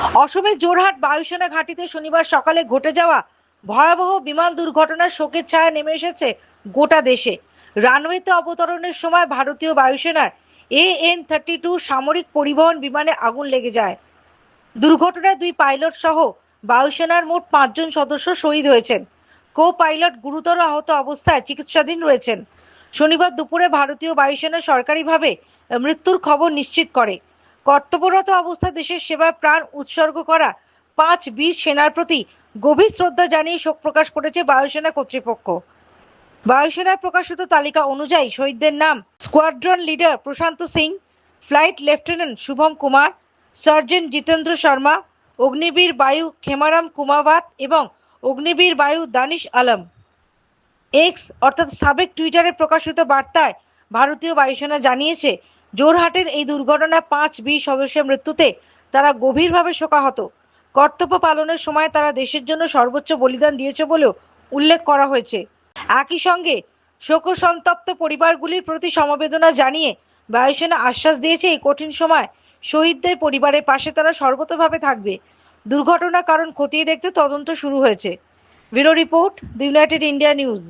অসমের জোরহাট বায়ুসেনা ঘাঁটিতে শনিবার সকালে ঘটে যাওয়া ভয়াবহ বিমান দুর্ঘটনার শোকের ছায়া নেমে এসেছে গোটা দেশে। রানওয়েতে অবতরণের সময় ভারতীয় বায়ুসেনার AN-32 সামরিক পরিবহন বিমানে আগুন লেগে যায়। দুর্ঘটনায় 2 পাইলট সহ বায়ুসেনার মোট 5 জন সদস্য শহীদ হয়েছেন। কো পাইলট গুরুতর আহত অবস্থায় চিকিৎসাধীন রয়েছেন। শনিবার দুপুরে ভারতীয় বায়ুসেনা সরকারিভাবে মৃত্যুর খবর নিশ্চিত করে। কর্তব্যরত অবস্থায় দেশের সেবায় প্রাণ উৎসর্গ করা 5 বীর সেনার প্রতি গভীর শ্রদ্ধা জানিয়ে শোক প্রকাশ করেছে বায়ুসেনা কর্তৃপক্ষ। বায়ুসেনার প্রকাশিত তালিকা অনুযায়ী শহীদদের নাম: squadron leader Prashant Singh, flight lieutenant Shubham Kumar, sergeant Jitendra Sharma, Agniveer Vayu Khemaram কুমাবাত এবং অগ্নিবীর বায়ু দানিশ আলম। এক্স অর্থাৎ সাবেক টুইটারে প্রকাশিত বার্তায় ভারতীয় বায়ুসেনা জানিয়েছে, জোরহাটের এই দুর্ঘটনায় 5 বীর সদস্যের মৃত্যুতে তারা গভীরভাবে শোকাহত। কর্তব্য পালনের সময় তারা দেশের জন্য সর্বোচ্চ বলিদান দিয়েছে বলেও উল্লেখ করা হয়েছে। একই সঙ্গে শোকসন্তপ্ত পরিবারগুলির প্রতি সমবেদনা জানিয়ে বায়ুসেনা আশ্বাস দিয়েছে, এই কঠিন সময় শহীদদের পরিবারের পাশে তারা সর্বতোভাবে থাকবে। দুর্ঘটনার কারণ খতিয়ে দেখতে তদন্ত শুরু হয়েছে। Bureau report, the United India news.